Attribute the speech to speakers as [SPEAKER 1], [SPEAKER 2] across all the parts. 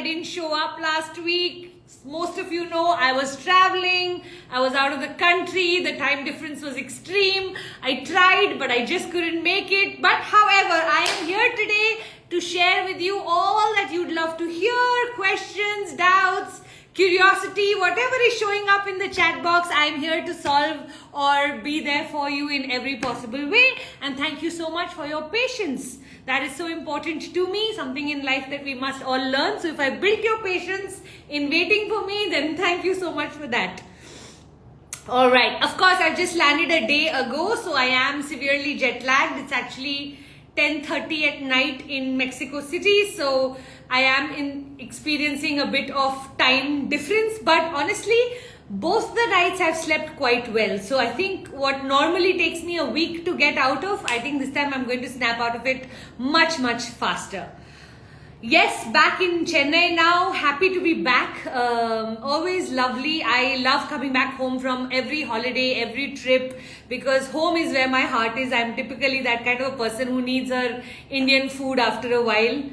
[SPEAKER 1] didn't show up last week. Most of you know I was traveling. I was out of the country. The time difference was extreme. I tried, but I just couldn't make it. But however, I am here today to share with you all that you'd love to hear, questions, doubts, curiosity, whatever is showing up in the chat box. I'm here to solve or be there for you in every possible way. And thank you so much for your patience. That is so important to me, something in life that we must all learn. So if I built your patience in waiting for me, then thank you so much for that. All right. Of course, I just landed a day ago, so I am severely jet lagged. It's actually 10:30 at night in Mexico City, so I am experiencing a bit of time difference, but honestly, both the nights I've slept quite well. So I think what normally takes me a week to get out of, I think this time I'm going to snap out of it much, much faster. Yes, back in Chennai now. Happy to be back. Always lovely. I love coming back home from every holiday, every trip, because home is where my heart is. I'm typically that kind of a person who needs her Indian food after a while.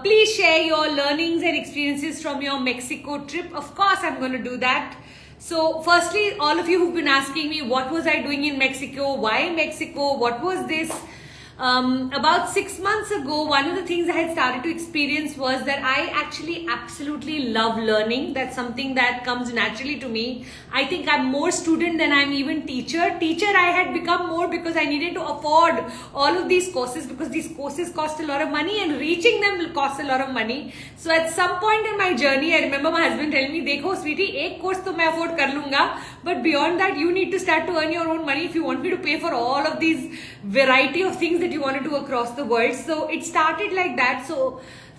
[SPEAKER 1] Please share your learnings and experiences from your Mexico trip. Of course, I'm going to do that. So firstly, all of you who've been asking me, what was I doing in Mexico? Why Mexico? What was this? About 6 months ago, one of the things I had started to experience was that I actually absolutely love learning. That's something that comes naturally to me. I think I'm more student than I'm even teacher. Teacher I had become more because I needed to afford all of these courses, because these courses cost a lot of money and reaching them will cost a lot of money. So at some point in my journey, I remember my husband telling me, "Dekho, sweetie, ek course to main afford kar lunga, but beyond that, you need to start to earn your own money if you want me to pay for all of these variety of things that you want to do across the world." So it started like that. So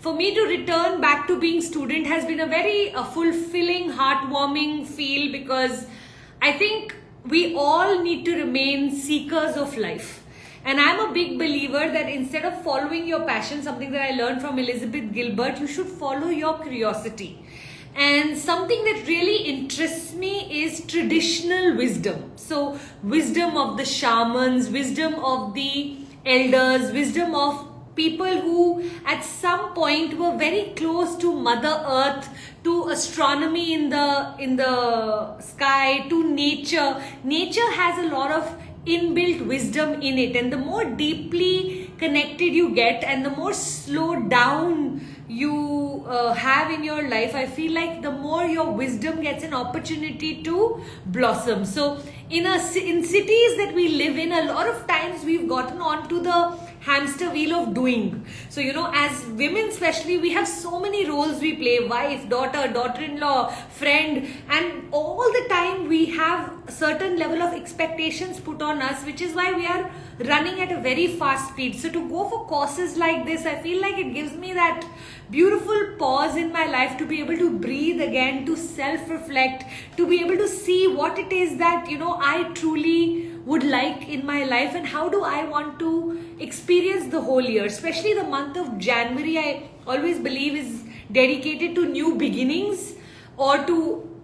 [SPEAKER 1] for me to return back to being student has been a very fulfilling, heartwarming feel, because I think we all need to remain seekers of life. And I'm a big believer that instead of following your passion, something that I learned from Elizabeth Gilbert, you should follow your curiosity. And something that really interests me is traditional wisdom. So wisdom of the shamans, wisdom of the elders, wisdom of people who at some point were very close to Mother Earth, to astronomy in the sky, to nature. Nature has a lot of inbuilt wisdom in it, and the more deeply connected you get and the more slowed down you have in your life, I feel like the more your wisdom gets an opportunity to blossom. So in cities that we live in, a lot of times we've gotten onto the hamster wheel of doing. So, as women especially, we have so many roles we play: wife, daughter, daughter-in-law, friend, and all the time we have a certain level of expectations put on us, which is why we are running at a very fast speed. So to go for courses like this, I feel like it gives me that beautiful pause in my life to be able to breathe again, to self-reflect, to be able to see what it is that, I truly would like in my life, and how do I want to experience the whole year. Especially the month of January, I always believe is dedicated to new beginnings or to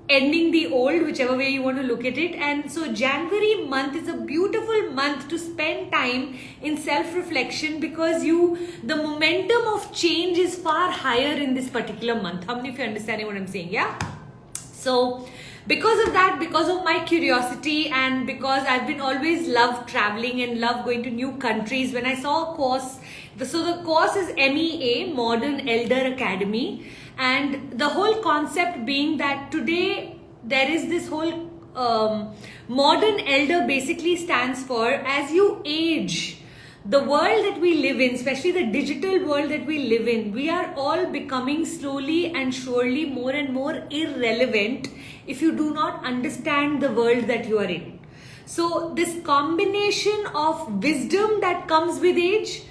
[SPEAKER 1] ending the old, whichever way you want to look at it. And so January month is a beautiful month to spend time in self-reflection, because the momentum of change is far higher in this particular month. How many of you understanding what I'm saying? Yeah. So because of that, because of my curiosity, and because I've been always loved traveling and love going to new countries, when I saw a course, so the course is MEA, Modern Elder Academy, and the whole concept being that today there is this whole modern elder basically stands for, as you age, the world that we live in, especially the digital world that we live in, we are all becoming slowly and surely more and more irrelevant if you do not understand the world that you are in. So this combination of wisdom that comes with age,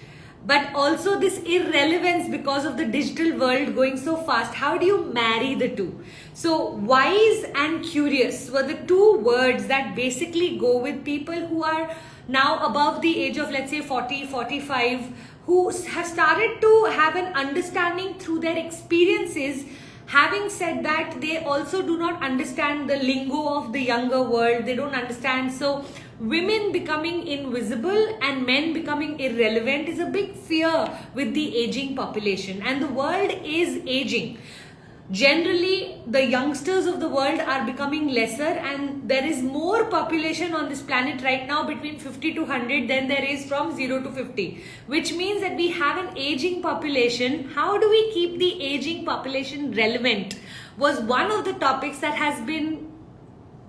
[SPEAKER 1] but also this irrelevance because of the digital world going so fast, how do you marry the two? So wise and curious were the two words that basically go with people who are now above the age of, let's say, 40, 45, who have started to have an understanding through their experiences. Having said that, they also do not understand the lingo of the younger world. They don't understand. So women becoming invisible and men becoming irrelevant is a big fear with the aging population, and the world is aging. generally the youngsters of the world are becoming lesser, and there is more population on this planet right now between 50 to 100 than there is from 0 to 50, which means that we have an aging population. How do we keep the aging population relevant was one of the topics that has been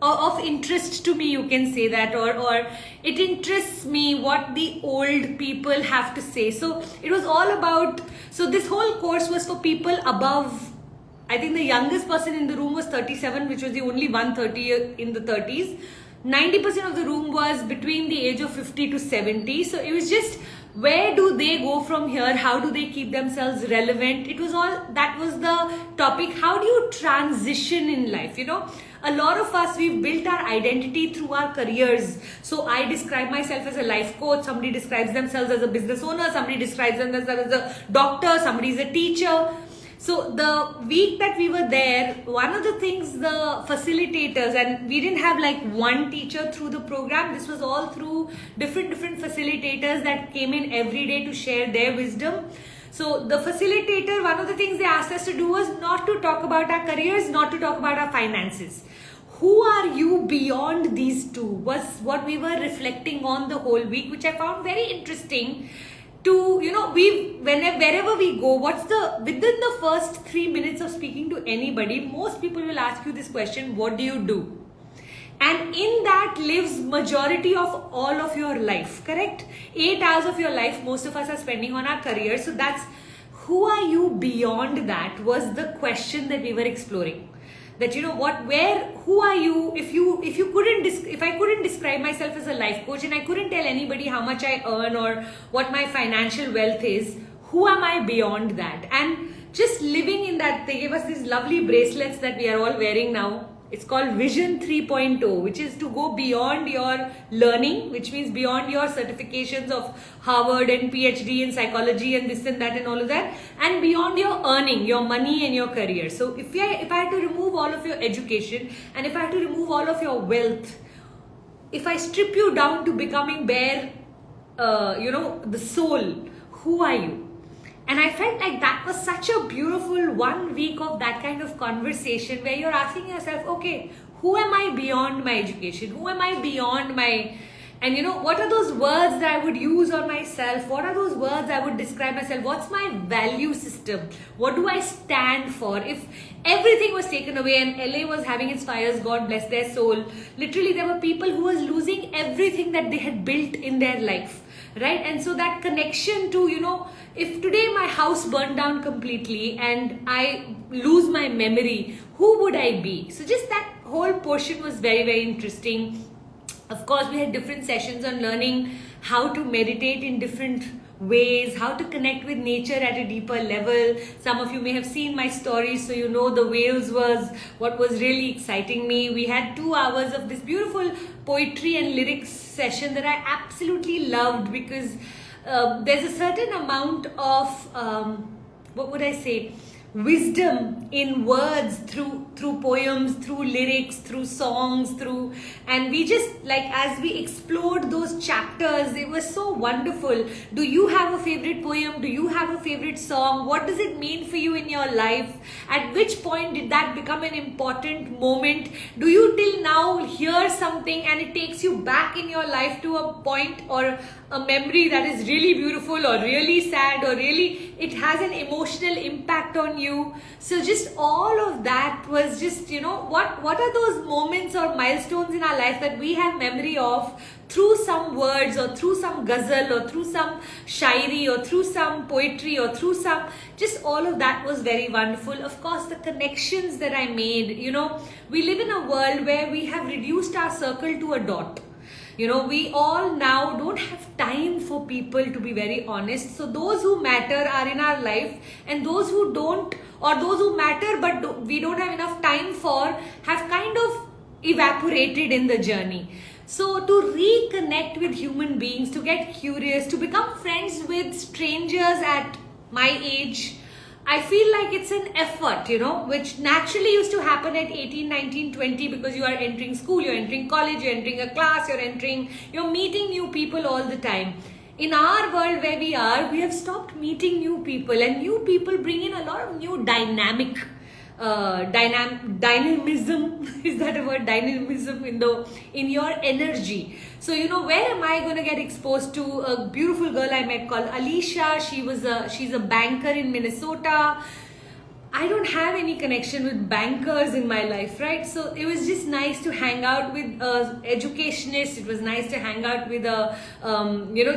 [SPEAKER 1] of interest to me, you can say that, or it interests me what the old people have to say. So it was all about, so this whole course was for people above, I think the youngest person in the room was 37, which was the only 130 in the 30s. 90% of the room was between the age of 50 to 70. So it was just, where do they go from here? How do they keep themselves relevant? It was all, that was the topic. How do you transition in life? You know, a lot of us, we've built our identity through our careers. So I describe myself as a life coach. Somebody describes themselves as a business owner. Somebody describes themselves as a doctor. Somebody is a teacher. So the week that we were there, one of the things the facilitators, and we didn't have like one teacher through the program, this was all through different facilitators that came in every day to share their wisdom. So the facilitator, one of the things they asked us to do was not to talk about our careers, not to talk about our finances. Who are you beyond these two was what we were reflecting on the whole week, which I found very interesting. To, you know, wherever we go, within the first 3 minutes of speaking to anybody, most people will ask you this question: what do you do? And in that lives majority of all of your life, correct? 8 hours of your life, most of us are spending on our career. So that's, who are you beyond that was the question that we were exploring. That, you know what, who are you? If I couldn't describe myself as a life coach, and I couldn't tell anybody how much I earn or what my financial wealth is, who am I beyond that? And just living in that, they gave us these lovely bracelets that we are all wearing now. It's called Vision 3.0, which is to go beyond your learning, which means beyond your certifications of Harvard and PhD in psychology and this and that and all of that, and beyond your earning, your money and your career. So if I had to remove all of your education, and if I had to remove all of your wealth, if I strip you down to becoming bare, the soul, who are you? And I felt like that was such a beautiful 1 week of that kind of conversation where you're asking yourself, okay, who am I beyond my education? Who am I beyond my, and you know, what are those words that I would use on myself? What are those words I would describe myself? What's my value system? What do I stand for? If everything was taken away and LA was having its fires, God bless their soul, literally there were people who was losing everything that they had built in their life, right? And so that connection to, you know, if today my house burned down completely and I lose my memory, who would I be? So just that whole portion was very, very interesting. Of course, we had different sessions on learning how to meditate in different ways, how to connect with nature at a deeper level. Some of you may have seen my stories, so you know the whales was what was really exciting me. We had 2 hours of this beautiful poetry and lyrics session that I absolutely loved, because there's a certain amount of wisdom in words, through poems, through lyrics, through songs, and we just, like, as we explored those chapters, it was so wonderful. Do you have a favorite poem? Do you have a favorite song? What does it mean for you in your life? At which point did that become an important moment? Do you till now hear something and it takes you back in your life to a point or a memory that is really beautiful or really sad, or really it has an emotional impact on you? So just all of that was just, you know, what are those moments or milestones in our life that we have memory of through some words, or through some ghazal, or through some shairi, or through some poetry, or through some, just all of that was very wonderful. Of course, the connections that I made, you know, we live in a world where we have reduced our circle to a dot. You know, we all now don't have time for people, to be very honest. So those who matter are in our life, and those who don't, or those who matter but we don't have enough time for, have kind of evaporated in the journey. So to reconnect with human beings, to get curious, to become friends with strangers at my age, I feel like it's an effort, you know, which naturally used to happen at 18, 19, 20, because you are entering school, you're entering college, you're entering a class, you're meeting new people all the time. In our world where we have stopped meeting new people, and new people bring in a lot of new dynamic. dynamism is that a word, dynamism in your energy. So where am I going to get exposed to a beautiful girl I met called Alicia. She's a banker in Minnesota. I don't have any connection with bankers in my life, right? So it was just nice to hang out with educationists. It was nice to hang out with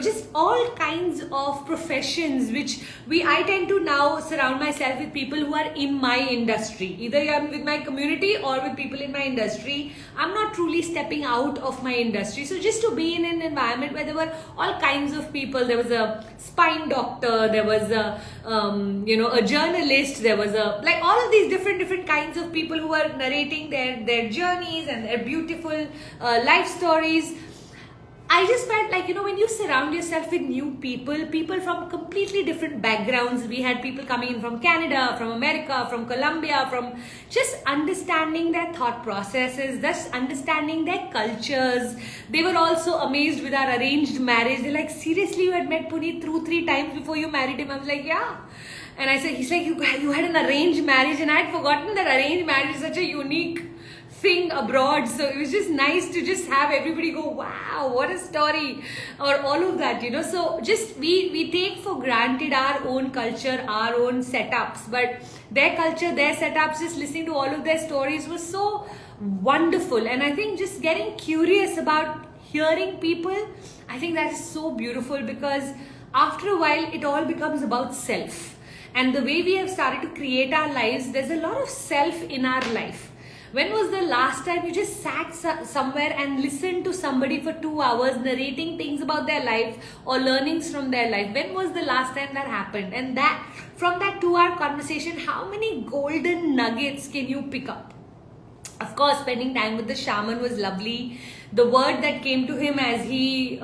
[SPEAKER 1] just all kinds of professions, which I tend to now surround myself with people who are in my industry. Either I'm with my community or with people in my industry. I'm not truly stepping out of my industry. So just to be in an environment where there were all kinds of people. There was a spine doctor, there was a journalist, there was like all of these different kinds of people who are narrating their journeys and their beautiful life stories. I just felt like, when you surround yourself with new people from completely different backgrounds. We had people coming in from Canada, from America, from Colombia, from just understanding their thought processes, just understanding their cultures. They were also amazed with our arranged marriage. They're like, seriously, you had met Puneet 3 times before you married him? I was like, yeah. And I said, he's like, you had an arranged marriage, and I had forgotten that arranged marriage is such a unique thing abroad. So it was just nice to just have everybody go, wow, what a story, or all of that, So just we take for granted our own culture, our own setups, but their culture, their setups, just listening to all of their stories was so wonderful. And I think just getting curious about hearing people, I think that is so beautiful, because after a while it all becomes about self. And the way we have started to create our lives, there's a lot of self in our life. When was the last time you just sat somewhere and listened to somebody for 2 hours narrating things about their life or learnings from their life? When was the last time that happened? And that from that 2-hour conversation, how many golden nuggets can you pick up? Of course, spending time with the shaman was lovely. The word that came to him as he,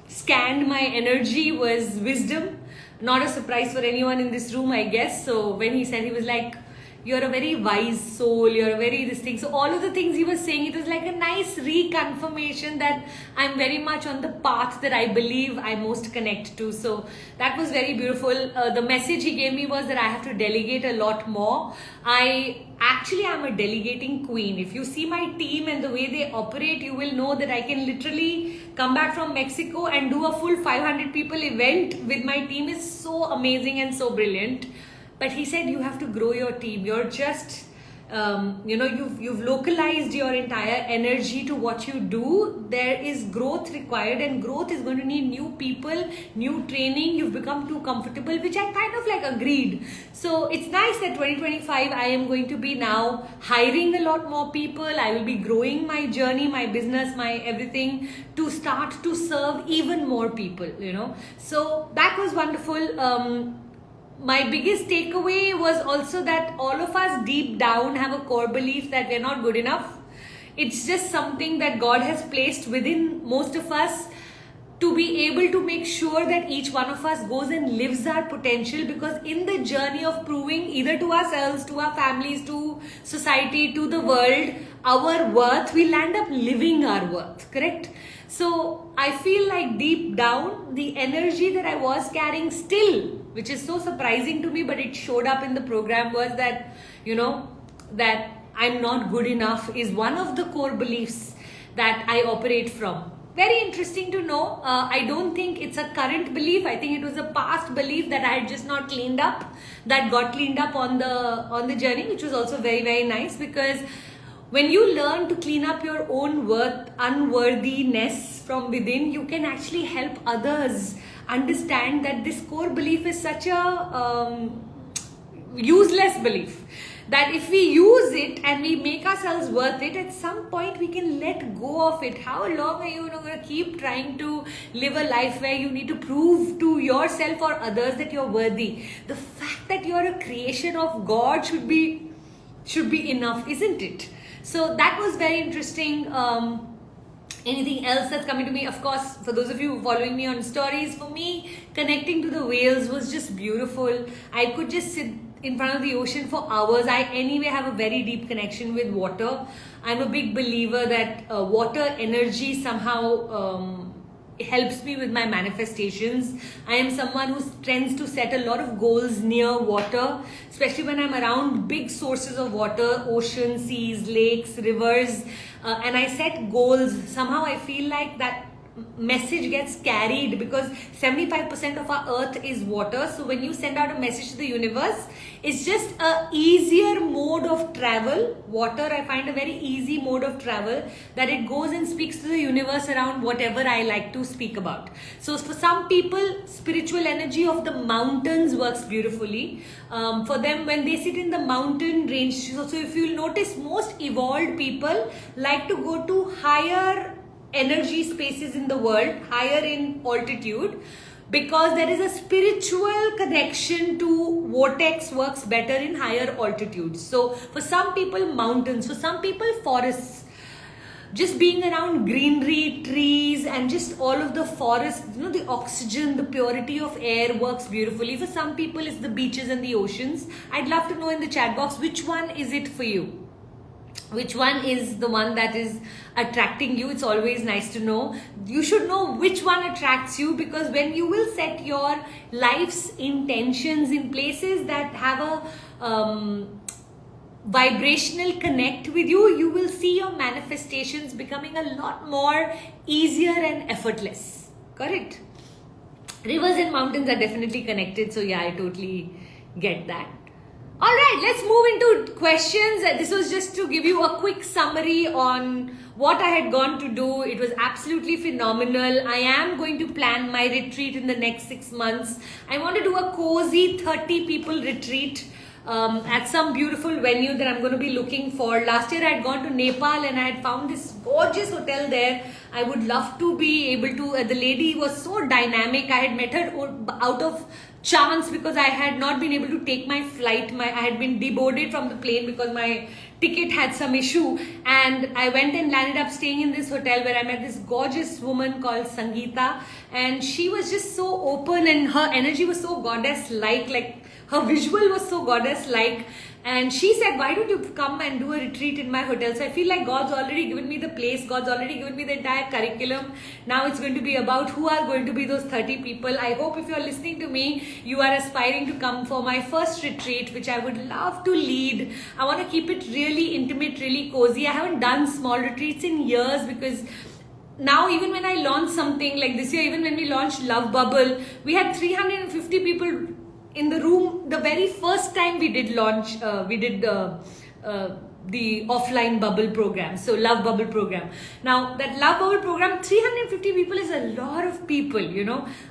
[SPEAKER 1] scanned my energy was wisdom. Not a surprise for anyone in this room, I guess. So when he said, he was like, you're a very wise soul, you're a very this thing. So all of the things he was saying, it was like a nice reconfirmation that I'm very much on the path that I believe I most connect to. So that was very beautiful. The message he gave me was that I have to delegate a lot more. I actually am a delegating queen. If you see my team and the way they operate, you will know that I can literally come back from Mexico and do a full 500 people event with my team. Is so amazing and so brilliant. But he said, you have to grow your team. You're just, you've localized your entire energy to what you do. There is growth required, and growth is going to need new people, new training. You've become too comfortable, which I kind of like agreed. So it's nice that 2025, I am going to be now hiring a lot more people. I will be growing my journey, my business, my everything to start to serve even more people, So that was wonderful. My biggest takeaway was also that all of us deep down have a core belief that we're not good enough. It's just something that God has placed within most of us to be able to make sure that each one of us goes and lives our potential, because in the journey of proving either to ourselves, to our families, to society, to the world, our worth, we'll end up living our worth, correct? So I feel like deep down, the energy that I was carrying still, which is so surprising to me, but it showed up in the program, was that, that I'm not good enough is one of the core beliefs that I operate from. Very interesting to know. I don't think it's a current belief. I think it was a past belief that I had just not cleaned up, that got cleaned up on the journey, which was also very, very nice, because when you learn to clean up your own unworthiness from within, you can actually help others understand that this core belief is such a useless belief, that if we use it and we make ourselves worth it, at some point we can let go of it. How long are you going to keep trying to live a life where you need to prove to yourself or others that you're worthy? The fact that you're a creation of God should be enough, isn't it? So that was very interesting. Anything else that's coming to me? Of course, for those of you following me on stories, for me, connecting to the whales was just beautiful. I could just sit in front of the ocean for hours. I anyway have a very deep connection with water. I'm a big believer that water energy somehow helps me with my manifestations. I am someone who tends to set a lot of goals near water, especially when I'm around big sources of water, ocean, seas, lakes, rivers, and I set goals. Somehow I feel like that message gets carried because 75% of our earth is water. So when you send out a message to the universe, it's just a easier mode of travel. Water, I find a very easy mode of travel, that it goes and speaks to the universe around whatever I like to speak about. So for some people, spiritual energy of the mountains works beautifully. For them, when they sit in the mountain range, so if you'll notice, most evolved people like to go to higher energy spaces in the world, higher in altitude, because there is a spiritual connection to vortex works better in higher altitudes. So for some people, mountains, for some people, forests. Just being around greenery, trees, and just all of the forest, the oxygen, the purity of air works beautifully. For some people, it's the beaches and the oceans. I'd love to know in the chat box, which one is it for you? Which one is the one that is attracting you? It's always nice to know. You should know which one attracts you, because when you will set your life's intentions in places that have a vibrational connect with you, you will see your manifestations becoming a lot more easier and effortless. Correct? Rivers and mountains are definitely connected. So yeah, I totally get that. All right, let's move into questions. This was just to give you a quick summary on what I had gone to do. It was absolutely phenomenal. I am going to plan my retreat in the next 6 months. I want to do a cozy 30 people retreat at some beautiful venue that I'm going to be looking for. Last year I had gone to Nepal and I had found this gorgeous hotel there. I would love to be able to, the lady was so dynamic. I had met her out of chance because I had not been able to take my flight. I had been deboarded from the plane because my ticket had some issue, and I went and landed up staying in this hotel where I met this gorgeous woman called Sangeeta, and she was just so open and her energy was so goddess-like, her visual was so goddess-like. And she said, why don't you come and do a retreat in my hotel? So I feel like God's already given me the place. God's already given me the entire curriculum. Now it's going to be about who are going to be those 30 people. I hope if you're listening to me, you are aspiring to come for my first retreat, which I would love to lead. I want to keep it really intimate, really cozy. I haven't done small retreats in years because now even when I launch something like this year, even when we launched Love Bubble, we had 350 people in the room the very first time we did launch, the offline bubble program, so Love Bubble program. Now that Love Bubble program, 350 people is a lot of people,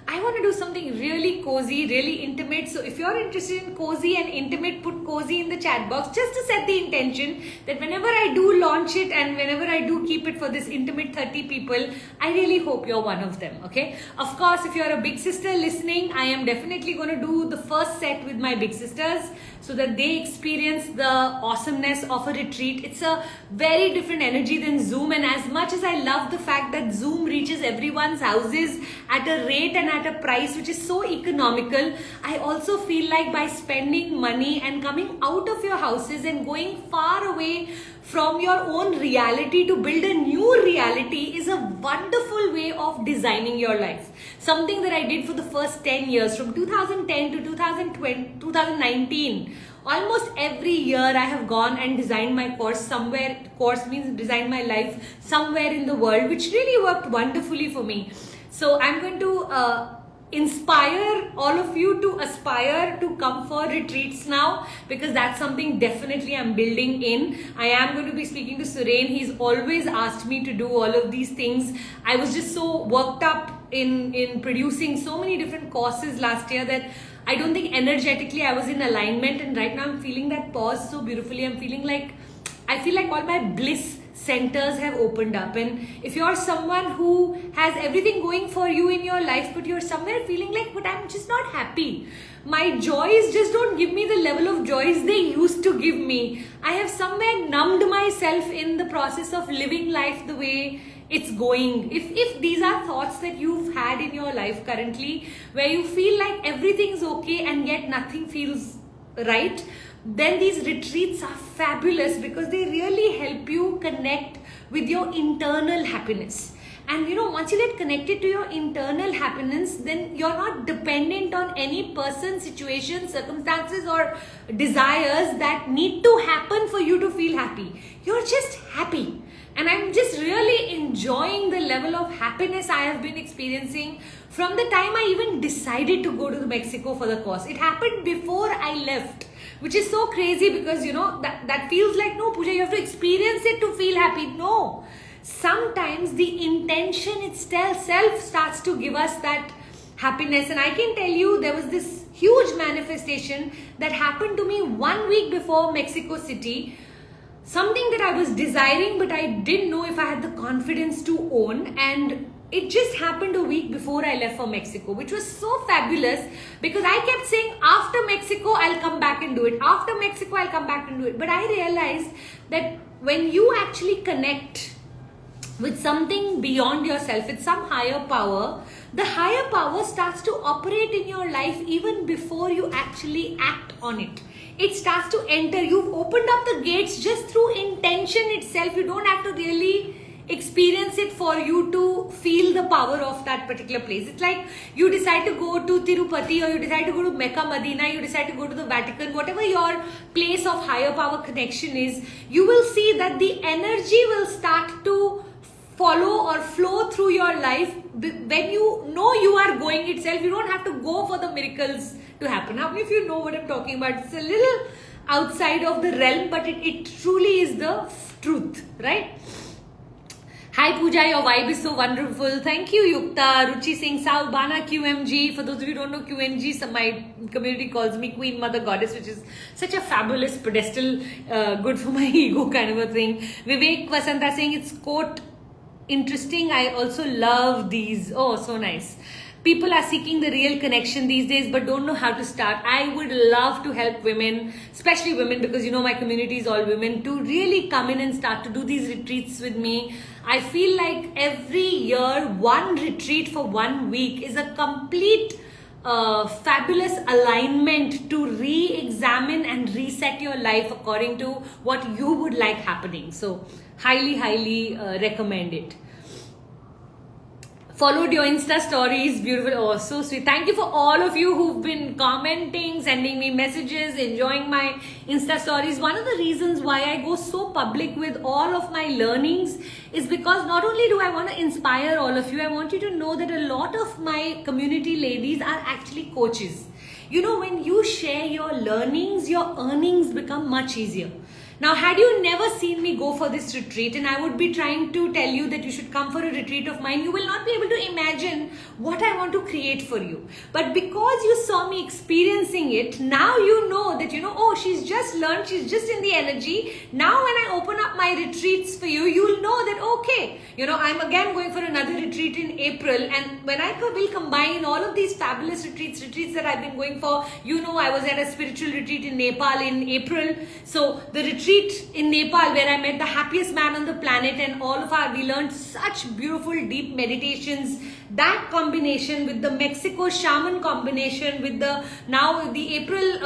[SPEAKER 1] I want to do something really cozy, really intimate. So if you're interested in cozy and intimate, put cozy in the chat box just to set the intention that whenever I do launch it and whenever I do keep it for this intimate 30 people, I really hope you're one of them. Okay, of course, if you're a big sister listening, I am definitely going to do the first set with my big sisters so that they experience the awesomeness of a retreat. It's a very different energy than Zoom, and as much as I love the fact that Zoom reaches everyone's houses at a rate and at a price which is so economical, I also feel like by spending money and coming out of your houses and going far away from your own reality to build a new reality is a wonderful way of designing your life. Something that I did for the first 10 years, from 2010 to 2019. Almost every year I have gone and designed my course somewhere. Course means design my life somewhere in the world, which really worked wonderfully for me. So I'm going to inspire all of you to aspire to come for retreats now, because that's something definitely I'm building in. I am going to be speaking to Suren. He's always asked me to do all of these things. I was just so worked up in producing so many different courses last year that I don't think energetically I was in alignment, and right now I'm feeling that pause so beautifully. I feel like all my bliss centers have opened up. And if you're someone who has everything going for you in your life, but you're somewhere feeling like, but I'm just not happy, my joys just don't give me the level of joys they used to give me, I have somewhere numbed myself in the process of living life the way it's going. If these are thoughts that you've had in your life currently, where you feel like everything's okay and yet nothing feels right, then these retreats are fabulous because they really help you connect with your internal happiness. And once you get connected to your internal happiness, then you're not dependent on any person, situation, circumstances, or desires that need to happen for you to feel happy. You're just happy. And I'm just really enjoying the level of happiness I have been experiencing from the time I even decided to go to Mexico for the course. It happened before I left, which is so crazy because, that feels like, no, Pooja, you have to experience it to feel happy. No. Sometimes the intention itself starts to give us that happiness. And I can tell you, there was this huge manifestation that happened to me 1 week before Mexico City. Something that I was desiring, but I didn't know if I had the confidence to own. And it just happened a week before I left for Mexico, which was so fabulous because I kept saying, after Mexico, I'll come back and do it. After Mexico, I'll come back and do it. But I realized that when you actually connect with something beyond yourself, with some higher power, the higher power starts to operate in your life even before you actually act on it. It starts to enter. You've opened up the gates just through intention itself. You don't have to really experience it for you to feel the power of that particular place. It's like you decide to go to Tirupati, or you decide to go to Mecca, Medina, you decide to go to the Vatican, whatever your place of higher power connection is, you will see that the energy will start to follow or flow through your life. When you know you are going itself, you don't have to go for the miracles to happen. How many of you know what I'm talking about? It's a little outside of the realm, but it truly is the truth, right? Hi Pooja, your vibe is so wonderful. Thank you Yukta, Ruchi Singh, Saubana QMG. For those of you who don't know QMG, so my community calls me Queen Mother Goddess, which is such a fabulous pedestal, good for my ego kind of a thing. Vivek Vasanta saying it's quote interesting. I also love these. Oh, so nice. People are seeking the real connection these days but don't know how to start. I would love to help women, especially women, because my community is all women, to really come in and start to do these retreats with me. I feel like every year, one retreat for 1 week is a complete fabulous alignment to re-examine and reset your life according to what you would like happening. So highly recommend it. Followed your Insta stories, beautiful. Oh, so sweet. Thank you for all of you who've been commenting, sending me messages, enjoying my Insta stories. One of the reasons why I go so public with all of my learnings is because not only do I want to inspire all of you, I want you to know that a lot of my community ladies are actually coaches. When you share your learnings, your earnings become much easier. Now, had you never seen me go for this retreat, and I would be trying to tell you that you should come for a retreat of mine, you will not be able to imagine what I want to create for you. But because you saw me experiencing it, now you know that, oh, she's just learned, she's just in the energy. Now, when I open up my retreats for you, you'll know that, okay, I'm again going for another retreat in April. And when I will combine all of these fabulous retreats that I've been going for, I was at a spiritual retreat in Nepal in April. So the retreat in Nepal where I met the happiest man on the planet, and we learned such beautiful deep meditations. That combination with the Mexico shaman combination with the April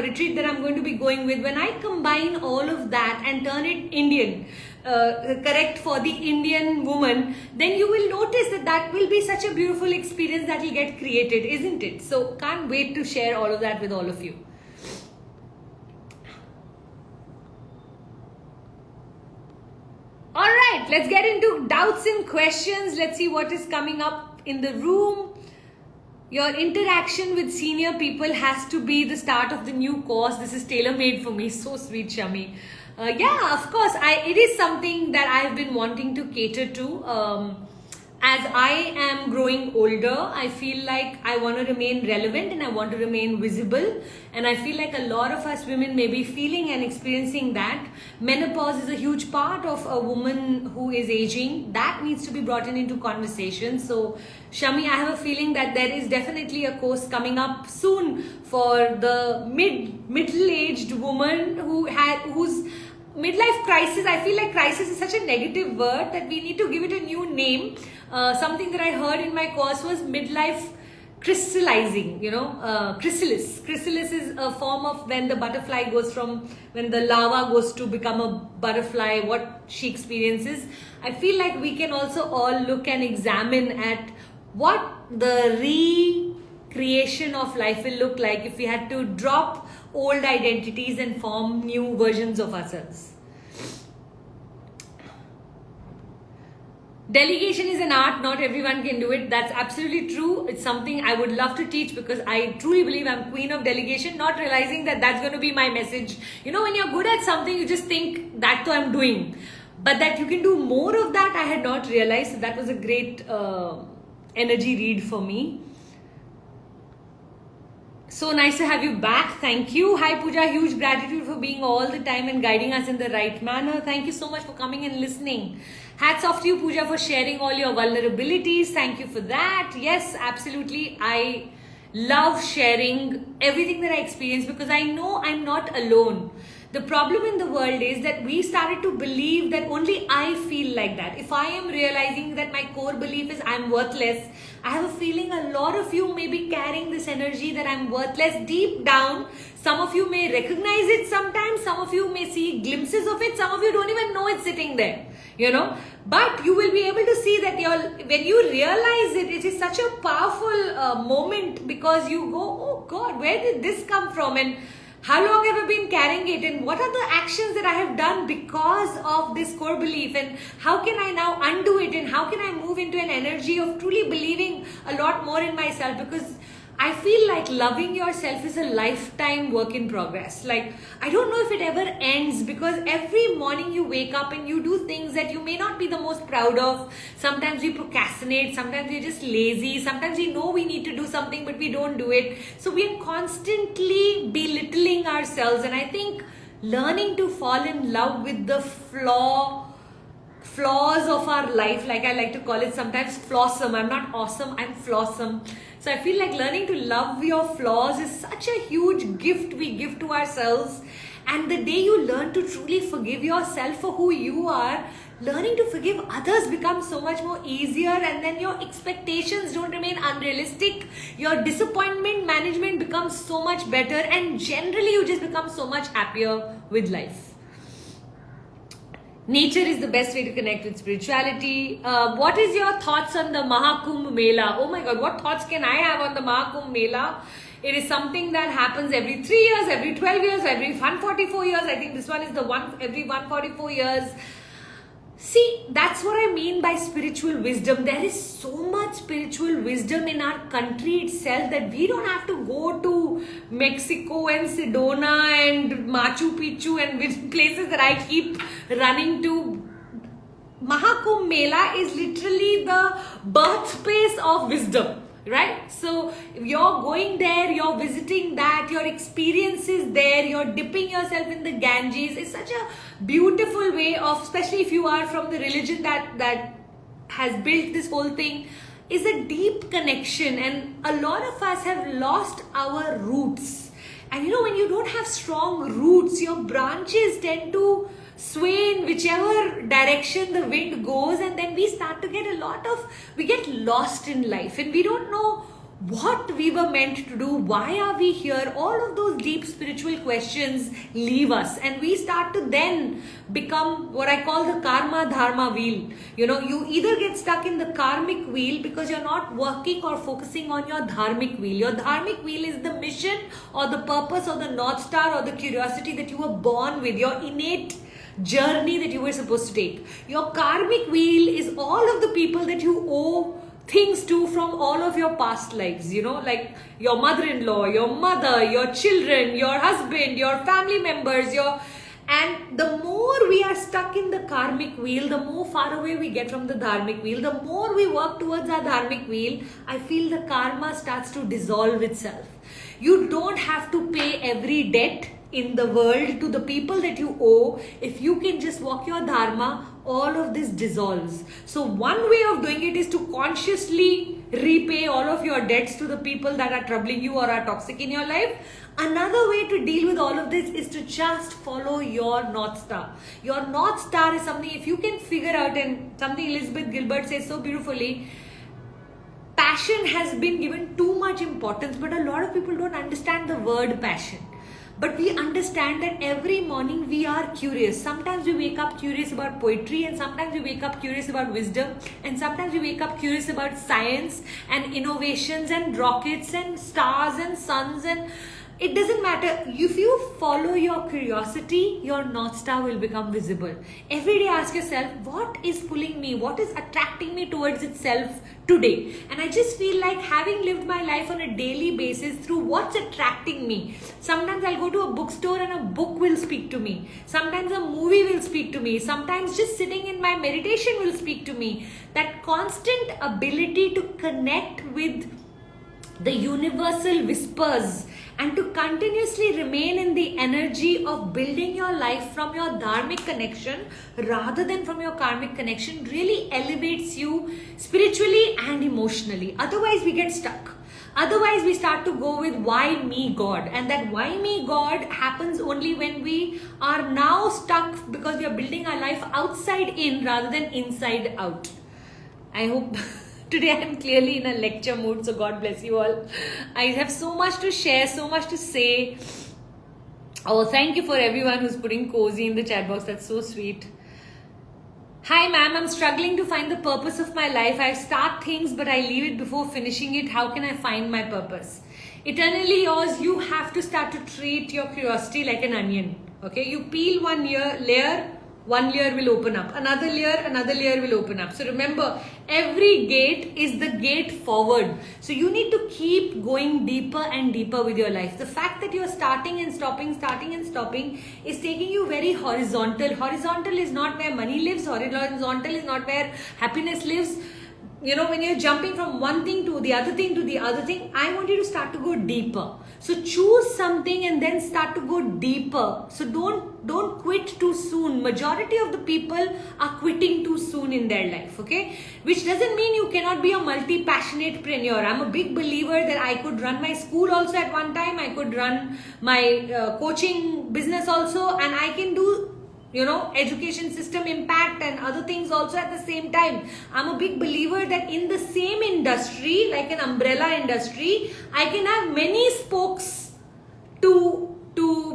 [SPEAKER 1] retreat that I'm going to be going with, when I combine all of that and turn it Indian, correct for the Indian woman, then you will notice that will be such a beautiful experience that will get created, isn't it? So can't wait to share all of that with all of you. All right, let's get into doubts and questions. Let's see what is coming up in the room. Your interaction with senior people has to be the start of the new course. This is tailor-made for me. So sweet, Shami. Yeah, of course. It is something that I've been wanting to cater to. As I am growing older, I feel like I want to remain relevant and I want to remain visible. And I feel like a lot of us women may be feeling and experiencing that. Menopause is a huge part of a woman who is aging. That needs to be brought into conversation. So, Shami, I have a feeling that there is definitely a course coming up soon for the middle-aged woman who's midlife crisis. I feel like crisis is such a negative word that we need to give it a new name. Something that I heard in my course was midlife crystallizing, chrysalis. Chrysalis is a form of when the butterfly goes from, when the larva goes to become a butterfly, what she experiences. I feel like we can also all look and examine at what the recreation of life will look like if we had to drop old identities and form new versions of ourselves. Delegation is an art, not everyone can do it. That's absolutely true. It's something I would love to teach because I truly believe I'm queen of delegation, not realizing that that's going to be my message. When you're good at something, you just think that's what I'm doing. But that you can do more of that, I had not realized. So that was a great energy read for me. So nice to have you back. Thank you. Hi Pooja, huge gratitude for being all the time and guiding us in the right manner. Thank you so much for coming and listening. Hats off to you, Pooja, for sharing all your vulnerabilities. Thank you for that. Yes, absolutely. I love sharing everything that I experience because I know I'm not alone. The problem in the world is that we started to believe that only I feel like that. If I am realizing that my core belief is I'm worthless, I have a feeling a lot of you may be carrying this energy that I'm worthless deep down. Some of you may recognize it sometimes. Some of you may see glimpses of it. Some of you don't even know it's sitting there, But you will be able to see that when you realize it, it is such a powerful moment because you go, oh God, where did this come from? And how long have I been carrying it, and what are the actions that I have done because of this core belief, and how can I now undo it, and how can I move into an energy of truly believing a lot more in myself? Because I feel like loving yourself is a lifetime work in progress. Like, I don't know if it ever ends because every morning you wake up and you do things that you may not be the most proud of. Sometimes we procrastinate, sometimes we're just lazy, sometimes we know we need to do something but we don't do it. So we are constantly belittling ourselves, and I think learning to fall in love with the flaws of our life, like I like to call it sometimes flawsome. I'm not awesome, I'm flawsome. So I feel like learning to love your flaws is such a huge gift we give to ourselves. And the day you learn to truly forgive yourself for who you are, learning to forgive others becomes so much more easier, and then your expectations don't remain unrealistic. Your disappointment management becomes so much better, and generally you just become so much happier with life. Nature is the best way to connect with spirituality. What is your thoughts on the Mahakumbh Mela? Oh my God, what thoughts can I have on the Mahakumbh Mela? It is something that happens every 3 years, every 12 years, every 144 years. I think this one is the one every 144 years. See, that's what I mean by spiritual wisdom. There is so much spiritual wisdom in our country itself that we don't have to go to Mexico and Sedona and Machu Picchu and places that I keep running to. Mahakumbh Mela is literally the birthplace of wisdom. Right? So you're going there, you're visiting that, your experience is there, you're dipping yourself in the Ganges. It's such a beautiful way of, especially if you are from the religion that has built this whole thing, is a deep connection. And a lot of us have lost our roots. And when you don't have strong roots, your branches tend to sway in whichever direction the wind goes, and then we start to get we get lost in life, and we don't know what we were meant to do, why are we here. All of those deep spiritual questions leave us, and we start to then become what I call the karma dharma wheel. You either get stuck in the karmic wheel because you're not working or focusing on your dharmic wheel. Your dharmic wheel is the mission or the purpose or the North Star or the curiosity that you were born with, your innate journey that you were supposed to take. Your karmic wheel is all of the people that you owe things to from all of your past lives, like your mother-in-law, your mother, your children, your husband, your family members, and the more we are stuck in the karmic wheel, the more far away we get from the dharmic wheel. The more we work towards our dharmic wheel, I feel the karma starts to dissolve itself. You don't have to pay every debt in the world to the people that you owe. If you can just walk your dharma, all of this dissolves. So one way of doing it is to consciously repay all of your debts to the people that are troubling you or are toxic in your life. Another way to deal with all of this is to just follow your North Star. Your North Star is something, if you can figure out, and something Elizabeth Gilbert says so beautifully, passion has been given too much importance, but a lot of people don't understand the word passion. But we understand that every morning we are curious. Sometimes we wake up curious about poetry, and sometimes we wake up curious about wisdom, and sometimes we wake up curious about science and innovations and rockets and stars and suns, and it doesn't matter. If you follow your curiosity, your North Star will become visible. Every day ask yourself, what is pulling me? What is attracting me towards itself today? And I just feel like, having lived my life on a daily basis through what's attracting me. Sometimes I'll go to a bookstore and a book will speak to me. Sometimes a movie will speak to me. Sometimes just sitting in my meditation will speak to me. That constant ability to connect with the universal whispers and to continuously remain in the energy of building your life from your dharmic connection rather than from your karmic connection really elevates you spiritually and emotionally. Otherwise, we get stuck. Otherwise, we start to go with why me God, and that why me God happens only when we are now stuck because we are building our life outside in rather than inside out. I hope today I am clearly in a lecture mood, so God bless you all. I have so much to share, so much to say. Oh, thank you for everyone who's putting cozy in the chat box. That's so sweet. Hi ma'am, I'm struggling to find the purpose of my life. I start things but I leave it before finishing it. How can I find my purpose? Eternally yours, you have to start to treat your curiosity like an onion. Okay, you peel one layer, one layer will open up, another layer will open up. So remember, every gate is the gate forward. So you need to keep going deeper and deeper with your life. The fact that you're starting and stopping is taking you very horizontal. Horizontal is not where money lives. Horizontal is not where happiness lives. You know, when you're jumping from one thing to the other thing to the other thing, I want you to start to go deeper. So choose something and then start to go deeper. So don't quit too soon. Majority of the people are quitting too soon in their life, okay? Which doesn't mean you cannot be a multi-passionatepreneur. I'm a big believer that I could run my school also at one time. I could run my coaching business also, and I can do, you know, education system impact and other things also at the same time. I'm a big believer that in the same industry, like an umbrella industry, I can have many spokes to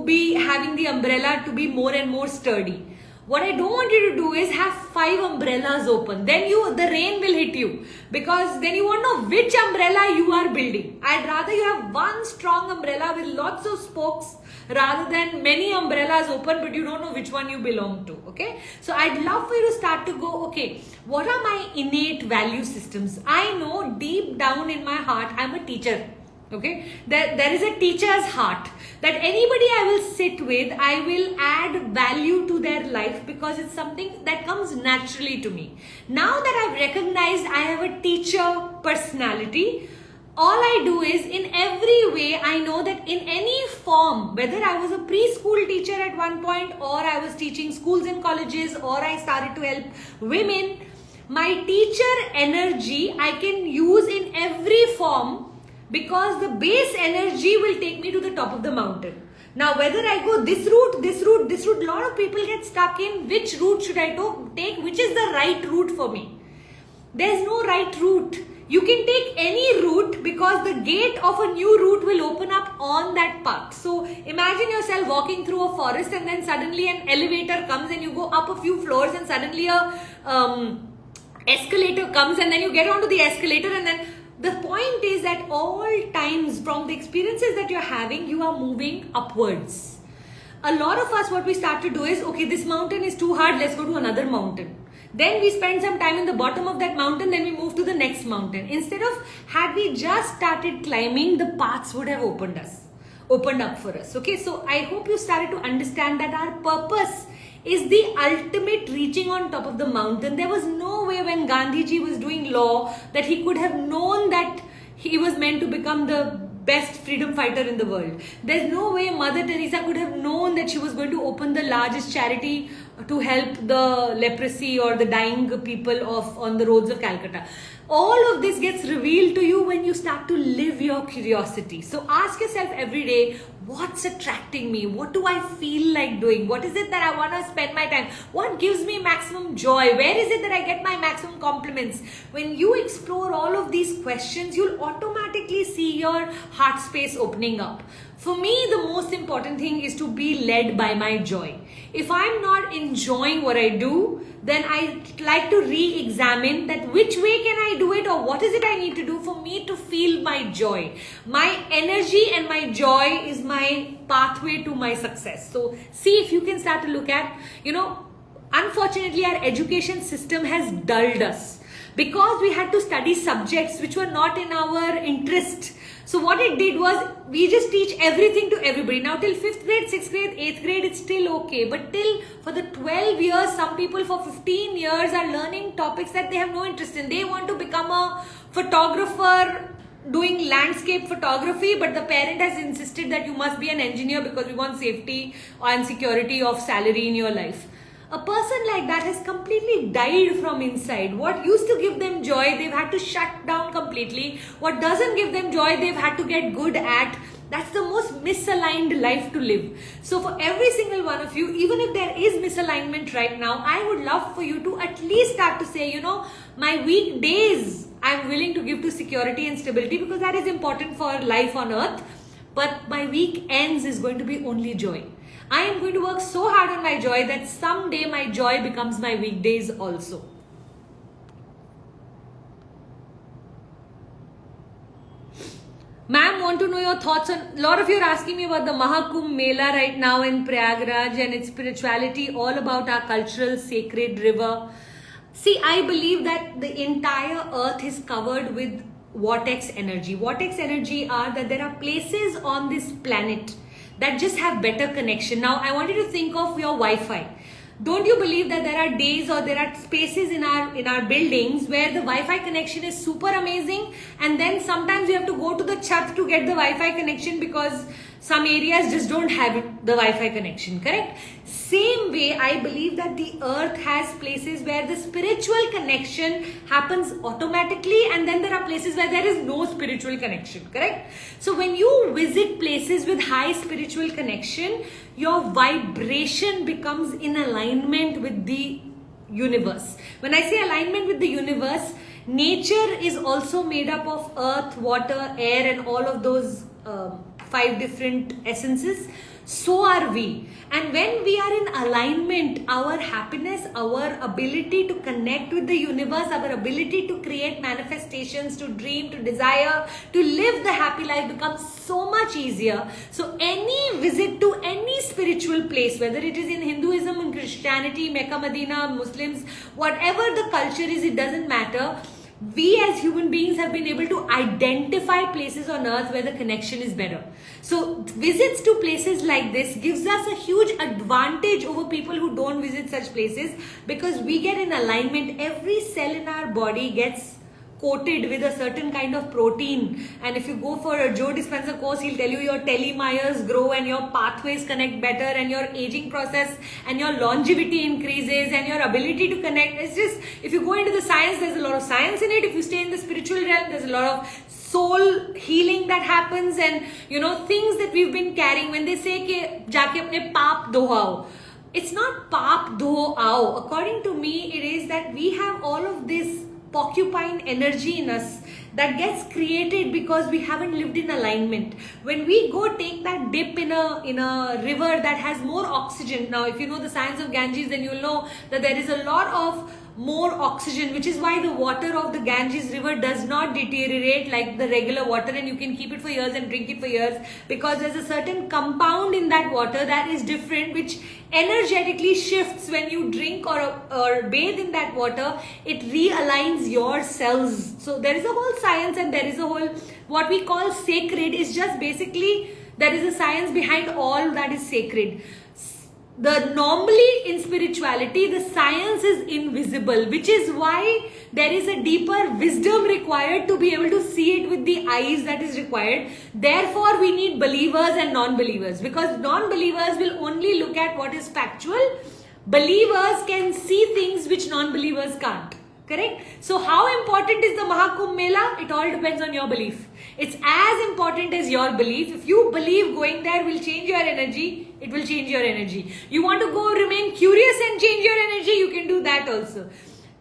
[SPEAKER 1] be having the umbrella to be more and more sturdy. What I don't want you to do is have 5 umbrellas open. Then the rain will hit you, because then you won't know which umbrella you are building. I'd rather you have one strong umbrella with lots of spokes rather than many umbrellas open but you don't know which one you belong to. Okay, so I'd love for you to start to go, okay, what are my innate value systems? I know deep down in my heart I'm a teacher. Okay, there is a teacher's heart, that anybody I will sit with, I will add value to their life because it's something that comes naturally to me. Now that I've recognized I have a teacher personality, all I do is, in every way, I know that in any form, whether I was a preschool teacher at one point, or I was teaching schools and colleges, or I started to help women, my teacher energy I can use in every form, because the base energy will take me to the top of the mountain. Now, whether I go this route, a lot of people get stuck in which route should I take, which is the right route for me. There's no right route. You can take any route because the gate of a new route will open up on that path. So imagine yourself walking through a forest and then suddenly an elevator comes and you go up a few floors and suddenly a escalator comes and then you get onto the escalator, and then the point is that all times from the experiences that you're having, you are moving upwards. A lot of us, what we start to do is, okay, this mountain is too hard, let's go to another mountain. Then we spend some time in the bottom of that mountain, then we move to the next mountain. Instead of, had we just started climbing, the paths would have opened up for us. Okay, so I hope you started to understand that our purpose is the ultimate reaching on top of the mountain. There was no way when Gandhiji was doing law that he could have known that he was meant to become the best freedom fighter in the world. There's no way Mother Teresa could have known that she was going to open the largest charity to help the leprosy or the dying people on the roads of Calcutta. All of this gets revealed to you when you start to live your curiosity. So ask yourself every day, what's attracting me? What do I feel like doing? What is it that I want to spend my time? What gives me maximum joy? Where is it that I get my maximum compliments? When you explore all of these questions, you'll automatically see your heart space opening up. For me, the most important thing is to be led by my joy. If I'm not enjoying what I do, then I like to re-examine that which way can I do it, or what is it I need to do for me to feel my joy. My energy and my joy is my pathway to my success. So see if you can start to look at, unfortunately our education system has dulled us because we had to study subjects which were not in our interest. So what it did was, we just teach everything to everybody. Now till 5th grade, 6th grade, 8th grade, it's still okay. But till for the 12 years, some people for 15 years are learning topics that they have no interest in. They want to become a photographer doing landscape photography, but the parent has insisted that you must be an engineer because we want safety and security of salary in your life. A person like that has completely died from inside. What used to give them joy, they've had to shut down completely. What doesn't give them joy, they've had to get good at. That's the most misaligned life to live. So for every single one of you, even if there is misalignment right now, I would love for you to at least start to say, my weekdays I'm willing to give to security and stability because that is important for life on earth. But my weekends is going to be only joy. I am going to work so hard on my joy that someday my joy becomes my weekdays also. Ma'am, want to know your thoughts on, a lot of you are asking me about the Mahakumbh Mela right now in Prayagraj and its spirituality, all about our cultural sacred river. See, I believe that the entire earth is covered with vortex energy. Vortex energy are that there are places on this planet that just have better connection. Now, I want you to think of your Wi-Fi. Don't you believe that there are days or there are spaces in our buildings where the Wi-Fi connection is super amazing, and then sometimes you have to go to the chat to get the Wi-Fi connection because some areas just don't have the Wi-Fi connection, correct? Same way, I believe that the earth has places where the spiritual connection happens automatically, and then there are places where there is no spiritual connection, correct? So when you visit places with high spiritual connection, your vibration becomes in alignment with the universe. When I say alignment with the universe, nature is also made up of earth, water, air, and all of those 5 different essences. So are we. And when we are in alignment, our happiness, our ability to connect with the universe, our ability to create manifestations, to dream, to desire, to live the happy life becomes so much easier. So any visit to any spiritual place, whether it is in Hinduism, in Christianity, Mecca, Medina, Muslims, whatever the culture is, it doesn't matter. We as human beings have been able to identify places on earth where the connection is better. So visits to places like this gives us a huge advantage over people who don't visit such places, because we get in alignment. Every cell in our body gets coated with a certain kind of protein, and if you go for a Joe Dispenza course, he'll tell you your telomeres grow and your pathways connect better and your aging process and your longevity increases and your ability to connect. It's just, if you go into the science, there's a lot of science in it. If you stay in the spiritual realm, there's a lot of soul healing that happens, and things that we've been carrying. When they say ke jaake apne paap dohao, it's not paap dohao. According to me, it is that we have all of this porcupine energy in us that gets created because we haven't lived in alignment. When we go take that dip in a river that has more oxygen. Now, if you know the science of Ganges, then you'll know that there is a lot of more oxygen, which is why the water of the Ganges river does not deteriorate like the regular water, and you can keep it for years and drink it for years, because there's a certain compound in that water that is different, which energetically shifts when you drink or bathe in that water. It realigns your cells. So there is a whole science, and there is a whole, what we call sacred is just basically, there is a science behind all that is sacred. Normally in spirituality, the science is invisible, which is why there is a deeper wisdom required to be able to see it with the eyes that is required. Therefore, we need believers and non-believers, because non-believers will only look at what is factual. Believers can see things which non-believers can't. Correct? So how important is the Mahakumbh Mela? It all depends on your belief. It's as important as your belief. If you believe going there will change your energy, it will change your energy. You want to go remain curious and change your energy, you can do that also.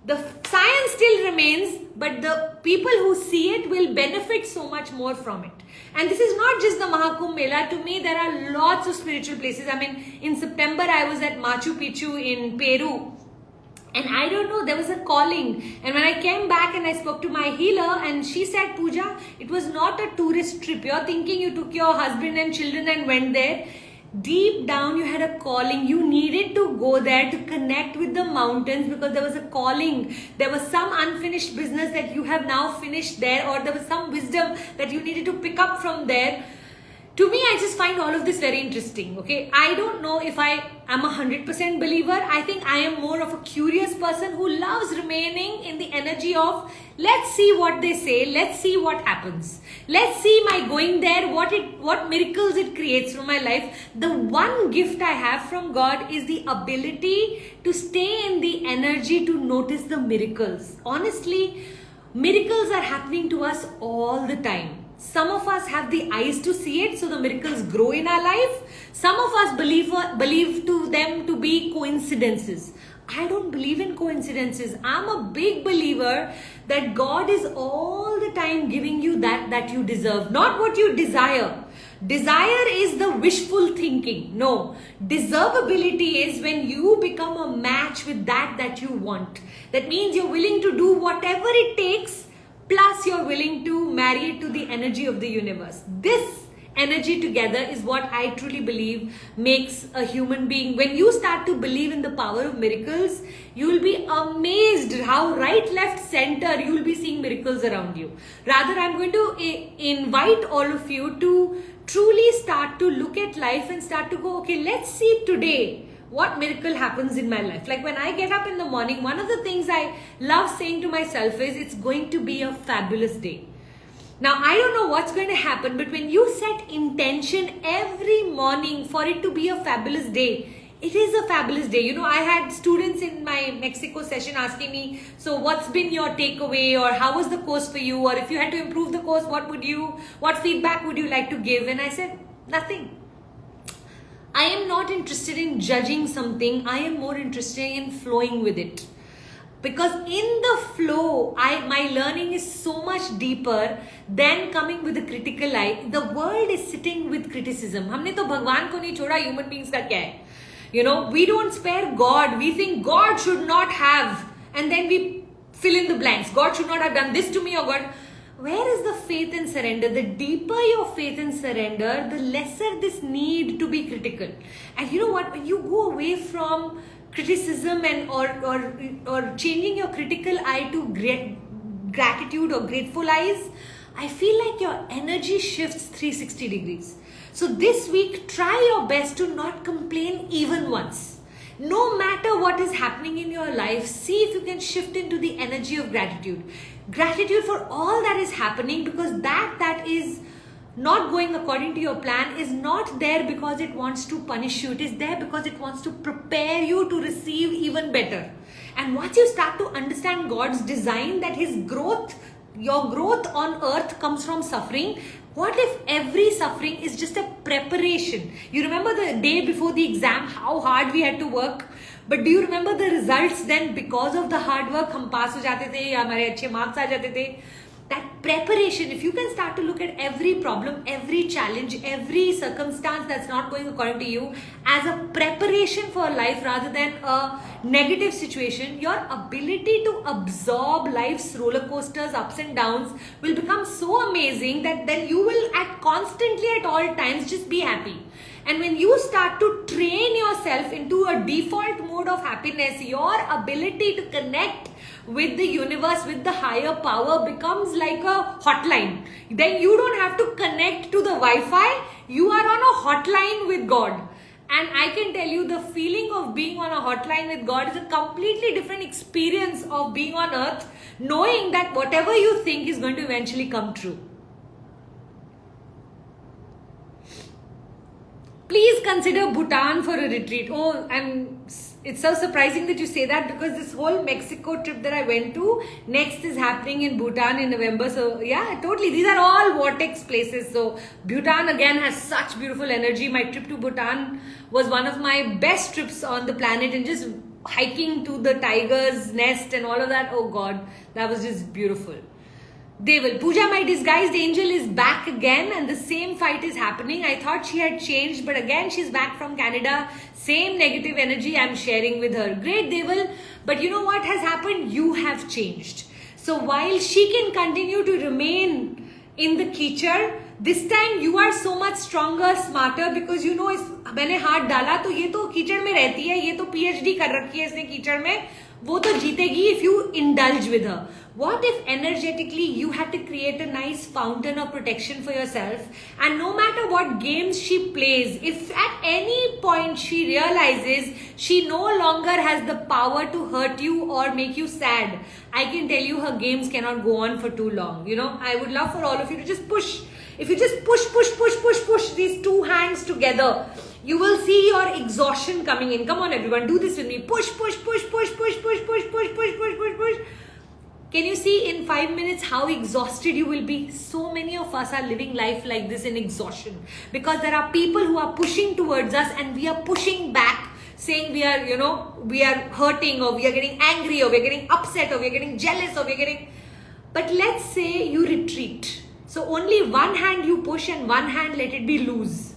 [SPEAKER 1] The science still remains, but the people who see it will benefit so much more from it. And this is not just the Mahakumbh Mela. To me, there are lots of spiritual places. I mean, in September, I was at Machu Picchu in Peru. And I don't know, there was a calling. And when I came back and I spoke to my healer, and she said, Pooja, it was not a tourist trip. You're thinking you took your husband and children and went there. Deep down, you had a calling. You needed to go there to connect with the mountains because there was a calling. There was some unfinished business that you have now finished there, or there was some wisdom that you needed to pick up from there. To me, I just find all of this very interesting, okay? I don't know if I am a 100% believer. I think I am more of a curious person who loves remaining in the energy of, let's see what they say, let's see what happens. Let's see my going there, what miracles it creates from my life. The one gift I have from God is the ability to stay in the energy to notice the miracles. Honestly, miracles are happening to us all the time. Some of us have the eyes to see it, so the miracles grow in our life. Some of us believe to them to be coincidences. I don't believe in coincidences. I'm a big believer that God is all the time giving you that you deserve, not what you desire. Desire is the wishful thinking. No, deservability is when you become a match with that you want. That means you're willing to do whatever it takes, plus you're willing to marry it to the energy of the universe. This energy together is what I truly believe makes a human being. When you start to believe in the power of miracles, you will be amazed how right, left, center, you will be seeing miracles around you. Rather, I'm going to invite all of you to truly start to look at life and start to go, okay, let's see today what miracle happens in my life. Like when I get up in the morning, one of the things I love saying to myself is, it's going to be a fabulous day. Now, I don't know what's going to happen, but when you set intention every morning for it to be a fabulous day, it is a fabulous day. You know, I had students in my Mexico session asking me, so what's been your takeaway, or how was the course for you, or if you had to improve the course, what feedback would you like to give? And I said, nothing. I am not interested in judging something. I am more interested in flowing with it. Because in the flow, my learning is so much deeper than coming with a critical eye. The world is sitting with criticism. हमने तो भगवान को नहीं छोड़ा, human beings का क्या है? You know, we don't spare God. We think God should not have. And then we fill in the blanks. God should not have done this to me, or God. Where is the faith and surrender? The deeper your faith and surrender, the lesser this need to be critical. And you know what? When you go away from criticism and or changing your critical eye to gratitude or grateful eyes, I feel like your energy shifts 360 degrees. So this week, try your best to not complain even once. No matter what is happening in your life, see if you can shift into the energy of gratitude. Gratitude for all that is happening, because that is not going according to your plan is not there because it wants to punish you. It is there because it wants to prepare you to receive even better. And once you start to understand God's design, that His growth, your growth on earth comes from suffering. What if every suffering is just a preparation? You remember the day before the exam, how hard we had to work? But do you remember the results then? Because of the hard work, हम पास हो जाते थे या हमारे अच्छे marks आ जाते थे. That preparation, if you can start to look at every problem, every challenge, every circumstance that's not going according to you as a preparation for life rather than a negative situation, your ability to absorb life's roller coasters, ups and downs will become so amazing that then you will constantly at all times just be happy. And when you start to train yourself into a default mode of happiness, your ability to connect with the universe, with the higher power becomes like a hotline. Then you don't have to connect to the Wi-Fi. You are on a hotline with God. And I can tell you, the feeling of being on a hotline with God is a completely different experience of being on earth, knowing that whatever you think is going to eventually come true. Please consider Bhutan for a retreat. Oh, I'm it's so surprising that you say that, because this whole Mexico trip that I went to next is happening in Bhutan in November. So yeah, totally. These are all vortex places. So Bhutan again has such beautiful energy. My trip to Bhutan was one of my best trips on the planet, and just hiking to the tiger's nest and all of that. Oh God, that was just beautiful. Deval, Pooja, my disguised angel, is back again, and the same fight is happening. I thought she had changed, but again she's back from Canada. Same negative energy I'm sharing with her. Great, Deval. But you know what has happened? You have changed. So while she can continue to remain in the कीचड़, this time you are so much stronger, smarter, because you know मैंने हाथ डाला तो ये तो कीचड़ में रहती है, ये तो PhD कर रखी है इसने कीचड़ में, वो तो जीतेगी if you indulge with her. What if energetically you had to create a nice fountain of protection for yourself, and no matter what games she plays, if at any point she realizes she no longer has the power to hurt you or make you sad, I can tell you her games cannot go on for too long. You know, I would love for all of you to just push. If you just push these two hands together, you will see your exhaustion coming in. Come on everyone, do this with me. Push. Can you see in 5 minutes how exhausted you will be? So many of us are living life like this in exhaustion, because there are people who are pushing towards us and we are pushing back, saying we are, you know, we are hurting, or we are getting angry, or we are getting upset, or we are getting jealous, or we are getting... But let's say you retreat. So only one hand you push and one hand let it be loose.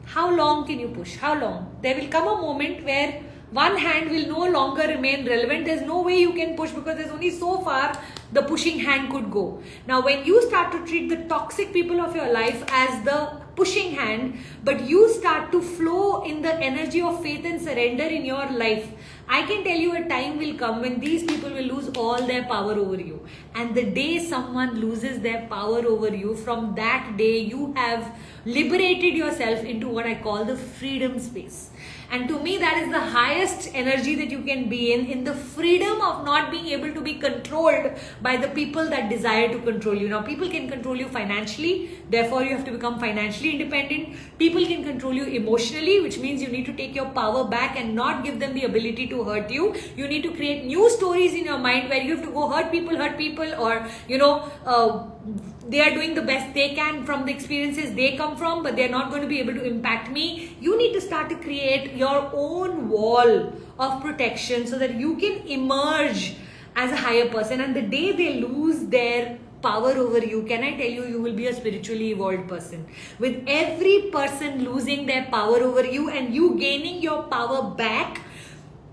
[SPEAKER 1] How long can you push? How long? There will come a moment where one hand will no longer remain relevant. There's no way you can push, because there's only so far the pushing hand could go. Now, when you start to treat the toxic people of your life as the pushing hand, but you start to flow in the energy of faith and surrender in your life, I can tell you a time will come when these people will lose all their power over you. And the day someone loses their power over you, from that day you have liberated yourself into what I call the freedom space. And to me, that is the highest energy that you can be in the freedom of not being able to be controlled by the people that desire to control you. Now, people can control you financially, therefore you have to become financially independent. People can control you emotionally, which means you need to take your power back and not give them the ability to hurt you. You need to create new stories in your mind where you have to go hurt people, or, you know, they are doing the best they can from the experiences they come from, but they're not going to be able to impact me. You need to start to create your own wall of protection so that you can emerge as a higher person. And the day they lose their power over you, can I tell you, you will be a spiritually evolved person. With every person losing their power over you and you gaining your power back,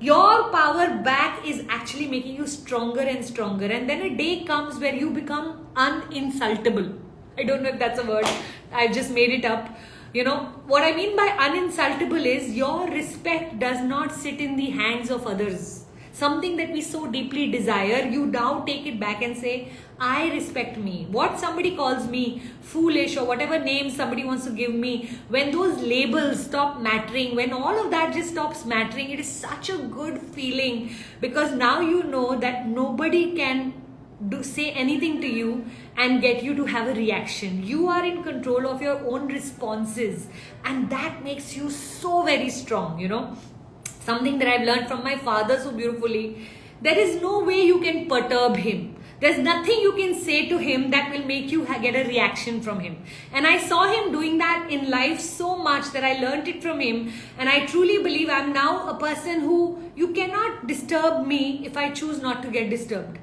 [SPEAKER 1] your power back is actually making you stronger and stronger. And then a day comes where you become uninsultable. I don't know if that's a word. I just made it up. You know, what I mean by uninsultable is your respect does not sit in the hands of others. Something that we so deeply desire, you now take it back and say, I respect me. What somebody calls me foolish, or whatever name somebody wants to give me, when those labels stop mattering, when all of that just stops mattering, it is such a good feeling, because now you know that nobody can say anything to you and get you to have a reaction. You are in control of your own responses, and that makes you so very strong, you know. Something that I've learned from my father so beautifully, there is no way you can perturb him. There's nothing you can say to him that will make you get a reaction from him. And I saw him doing that in life so much that I learned it from him. And I truly believe I'm now a person who, you cannot disturb me if I choose not to get disturbed.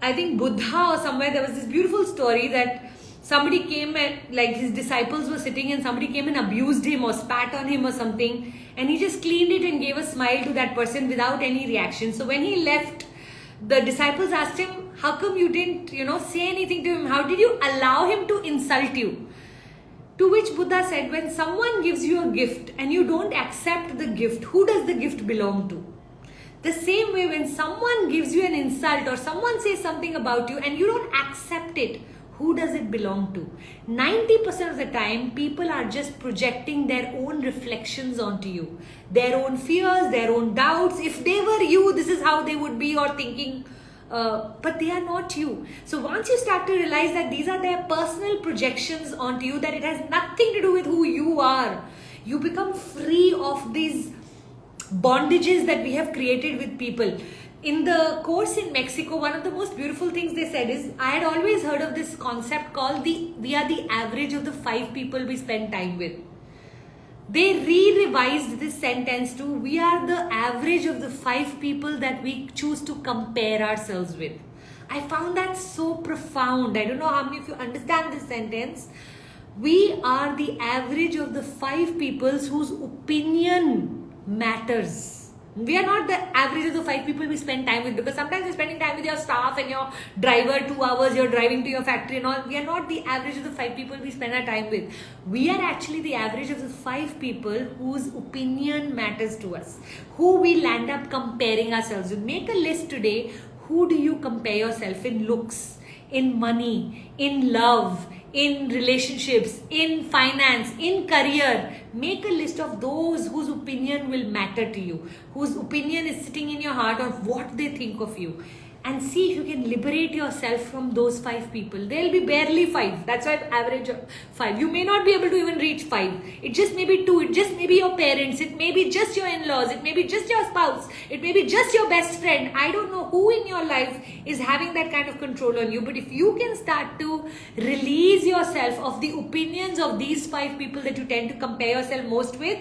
[SPEAKER 1] I think Buddha or somewhere, there was this beautiful story that somebody came and, like, his disciples were sitting and somebody came and abused him or spat on him or something. And he just cleaned it and gave a smile to that person without any reaction. So when he left, the disciples asked him, how come you didn't, you know, say anything to him? How did you allow him to insult you? To which Buddha said, when someone gives you a gift and you don't accept the gift, who does the gift belong to? The same way, when someone gives you an insult or someone says something about you and you don't accept it, who does it belong to? 90% of the time, people are just projecting their own reflections onto you. Their own fears, their own doubts. If they were you, this is how they would be, or thinking, but they are not you. So once you start to realize that these are their personal projections onto you, that it has nothing to do with who you are, you become free of these bondages that we have created with people. In the course in Mexico, one of the most beautiful things they said is, I had always heard of this concept called we are the average of the 5 people we spend time with. They revised this sentence to, we are the average of the 5 people that we choose to compare ourselves with. I found that so profound. I don't know how many of you understand this sentence. We are the average of the 5 people whose opinion matters. We are not the average of the 5 people we spend time with, because sometimes you're spending time with your staff and your driver 2 hours, you're driving to your factory and all. We are not the average of the 5 people we spend our time with. We are actually the average of the 5 people whose opinion matters to us, who we'll end up comparing ourselves with. Make a list today. Who do you compare yourself in looks, in money, in love, in relationships, in finance, in career? Make a list of those whose opinion will matter to you, whose opinion is sitting in your heart of what they think of you. And see if you can liberate yourself from those 5 people. They'll be barely 5. That's why I'm average of 5. You may not be able to even reach 5. It just may be 2. It just may be your parents. It may be just your in-laws. It may be just your spouse. It may be just your best friend. I don't know who in your life is having that kind of control on you. But if you can start to release yourself of the opinions of these 5 people that you tend to compare yourself most with,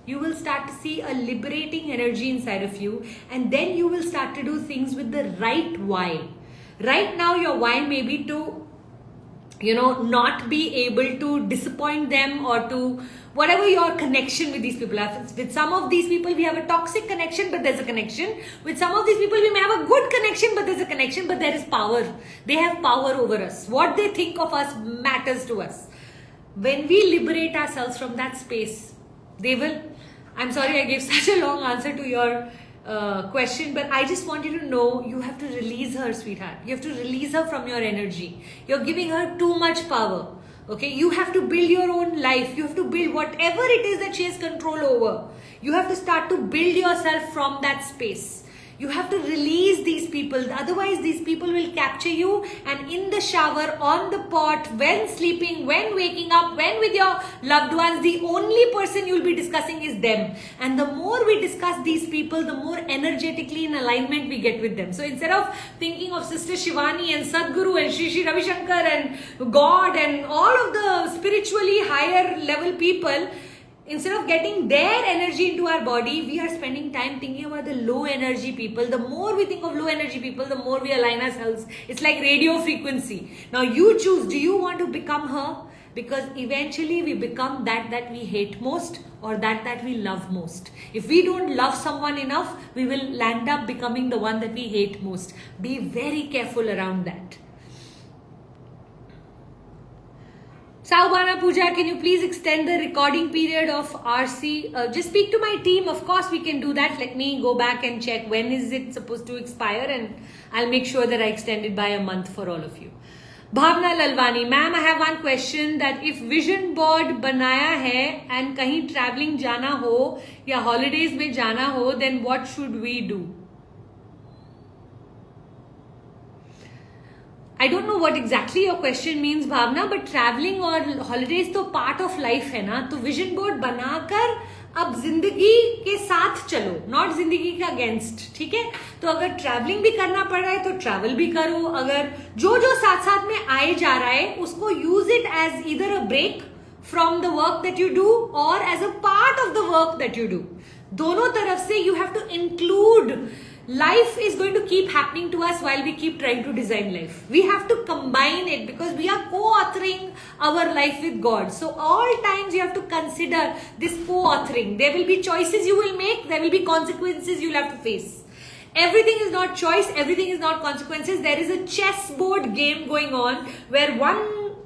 [SPEAKER 1] you will start to see a liberating energy inside of you, and then you will start to do things with the right why. Right now, your why may be to, not be able to disappoint them, or to whatever your connection with these people are. With some of these people, we have a toxic connection, but there's a connection. With some of these people, we may have a good connection, but there's a connection, but there is power. They have power over us. What they think of us matters to us. When we liberate ourselves from that space, they will. I'm sorry I gave such a long answer to your question, but I just want you to know you have to release her, sweetheart. You have to release her from your energy. You're giving her too much power. Okay, you have to build your own life. You have to build whatever it is that she has control over. You have to start to build yourself from that space. You have to release these people. Otherwise, these people will capture you, and in the shower, on the pot, when sleeping, when waking up, when with your loved ones, the only person you'll be discussing is them. And the more we discuss these people, the more energetically in alignment we get with them. So instead of thinking of Sister Shivani and Sadhguru and Shri Ravi Shankar and God and all of the spiritually higher level people, instead of getting their energy into our body, we are spending time thinking about the low energy people. The more we think of low energy people, the more we align ourselves. It's like radio frequency. Now you choose, do you want to become her? Because eventually we become that we hate most, or that we love most. If we don't love someone enough, we will end up becoming the one that we hate most. Be very careful around that. Saubana Pooja, can you please extend the recording period of RC? Just speak to my team. Of course, we can do that. Let me go back and check when is it supposed to expire, and I'll make sure that I extend it by a month for all of you. Bhavna Lalwani, ma'am, I have one question, that if vision board banaya hai and kahin traveling jana ho ya holidays mein jana ho, then what should we do? I don't know what exactly your question means, Bhavna, but traveling or holidays तो part of life है ना. तो vision board बनाकर अब जिंदगी के साथ चलो, not जिंदगी के against, ठीक है? तो अगर traveling भी करना पड़ रहा है तो travel भी करो. अगर जो साथ साथ में आए जा रहा है उसको use it as either a break from the work that you do or as a part of the work that you do. दोनों तरफ से you have to include. Life is going to keep happening to us while we keep trying to design life. We have to combine it because we are co-authoring our life with God. So all times you have to consider this co-authoring. There will be choices you will make. There will be consequences you'll have to face. Everything is not choice. Everything is not consequences. There is a chessboard game going on where one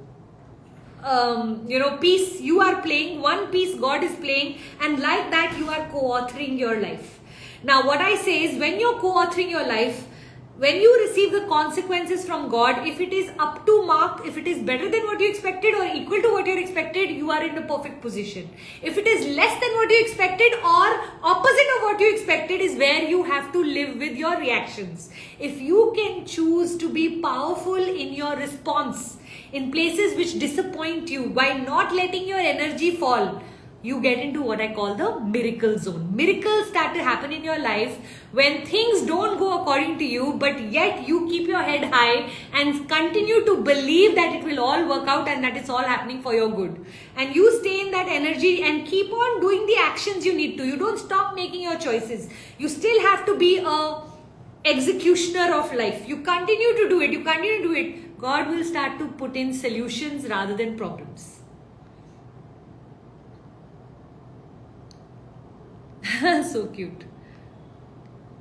[SPEAKER 1] piece you are playing, one piece God is playing, and like that you are co-authoring your life. Now what I say is, when you're co-authoring your life, when you receive the consequences from God, if it is up to mark, if it is better than what you expected or equal to what you expected, you are in the perfect position. If it is less than what you expected or opposite of what you expected, is where you have to live with your reactions. If you can choose to be powerful in your response in places which disappoint you, while not letting your energy fall, you get into what I call the miracle zone. Miracles start to happen in your life when things don't go according to you, but yet you keep your head high and continue to believe that it will all work out and that it's all happening for your good. And you stay in that energy and keep on doing the actions you need to. You don't stop making your choices. You still have to be a executioner of life. You continue to do it. You continue to do it. God will start to put in solutions rather than problems. So cute.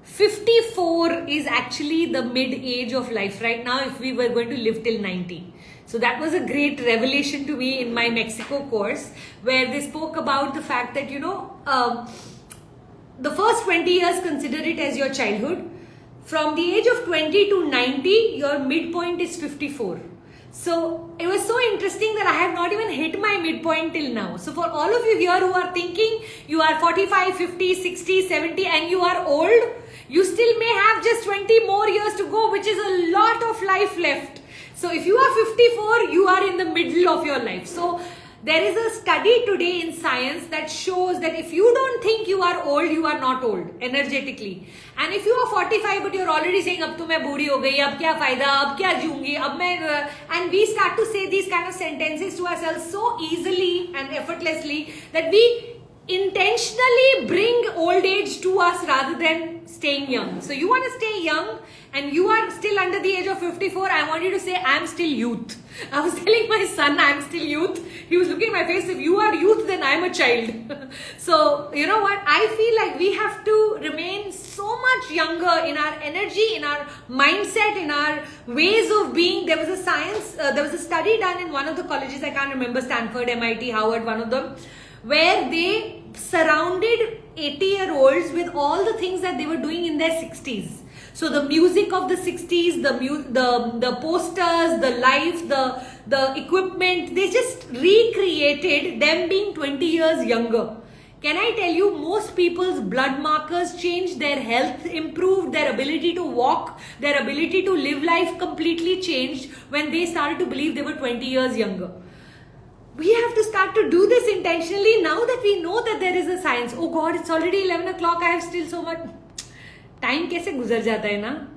[SPEAKER 1] 54 is actually the mid-age of life right now if we were going to live till 90. So that was a great revelation to me in my Mexico course, where they spoke about the fact that, the first 20 years, consider it as your childhood. From the age of 20 to 90, your midpoint is 54. So it was so interesting that I have not even hit my midpoint till now. So for all of you here who are thinking you are 45, 50, 60, 70 and you are old, you still may have just 20 more years to go, which is a lot of life left. So if you are 54, you are in the middle of your life. So there is a study today in science that shows that if you don't think you are old, you are not old energetically. And if you are 45 but you're already saying, ab to main boodi ho gayi, ab kya fayda, ab kya jeungi, ab main, and we start to say these kind of sentences to ourselves so easily and effortlessly that we intentionally bring old age to us rather than staying young. So you want to stay young and you are still under the age of 54, I want you to say, I am still youth. I was telling my son, I am still youth. He was looking at my face, if you are youth, then I am a child. So, you know what? I feel like we have to remain so much younger in our energy, in our mindset, in our ways of being. There was a study done in one of the colleges, I can't remember, Stanford, MIT, Howard, one of them, where they surrounded 80-year-olds with all the things that they were doing in their 60s. So the music of the 60s, the posters, the life, the equipment, they just recreated them being 20 years younger. Can I tell you, most people's blood markers changed, their health improved, their ability to walk, their ability to live life completely changed when they started to believe they were 20 years younger. We have to start to do this intentionally now that we know that there is a science. Oh God, it's already 11 o'clock. I have still so much. Time कैसे गुजर जाता है ना?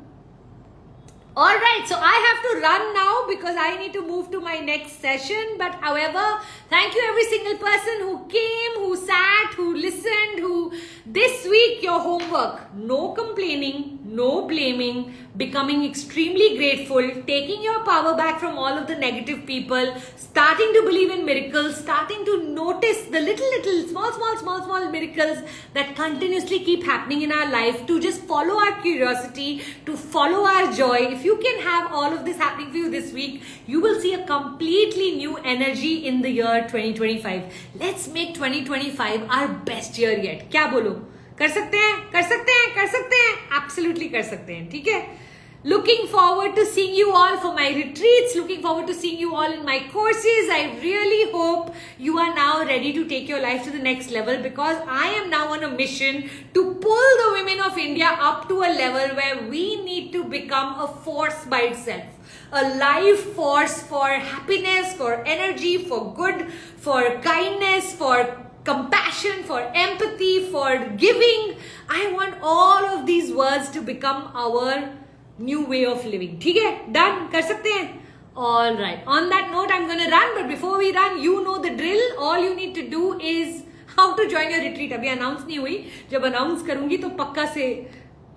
[SPEAKER 1] Alright, so I have to run now because I need to move to my next session. But however, thank you every single person who came, who sat, who listened, who this week your homework, no complaining, no blaming, becoming extremely grateful, taking your power back from all of the negative people, starting to believe in miracles, starting to notice the little, small miracles that continuously keep happening in our life, to just follow our curiosity, to follow our joy. If you can have all of this happening for you this week, you will see a completely new energy in the year 2025. Let's make 2025 our best year yet. क्या बोलो? कर सकते हैं? कर सकते हैं? कर सकते हैं? Absolutely कर सकते हैं. ठीक है? Looking forward to seeing you all for my retreats. Looking forward to seeing you all in my courses. I really hope you are now ready to take your life to the next level, because I am now on a mission to pull the women of India up to a level where we need to become a force by itself. A life force for happiness, for energy, for good, for kindness, for compassion, for empathy, for giving. I want all of these words to become our new way of living. ठीक है? Done? कर सकते हैं? All right. On that note, I'm going to run. But before we run, you know the drill. All you need to do is how to join your retreat. अभी announce नहीं हुई. जब announce करूँगी तो पक्का से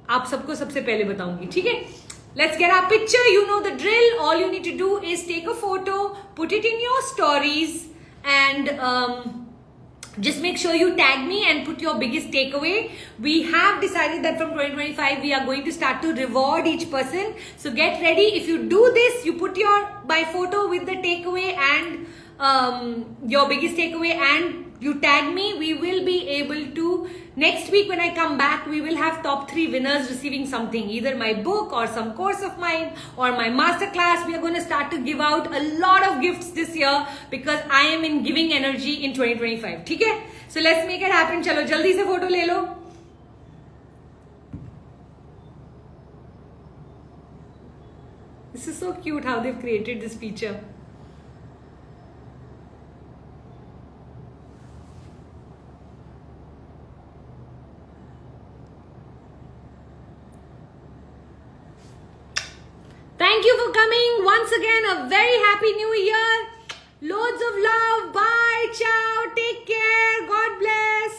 [SPEAKER 1] आप सबको सबसे पहले बताऊँगी. ठीक है? Let's get our picture. You know the drill. All you need to do is take a photo, put it in your stories, and just make sure you tag me and put your biggest takeaway. We have decided that from 2025 we are going to start to reward each person. So get ready. If you do this, you put my photo with the takeaway and your biggest takeaway, and you tag me. We will be able to, next week when I come back, we will have top 3 winners receiving something, either my book or some course of mine or my masterclass. We are going to start to give out a lot of gifts this year because I am in giving energy in 2025. ठीक है? So let's make it happen. चलो जल्दी से photo ले लो. This is so cute how they've created this feature. Thank you for coming. Once again, a very happy new year. Loads of love. Bye. Ciao. Take care. God bless.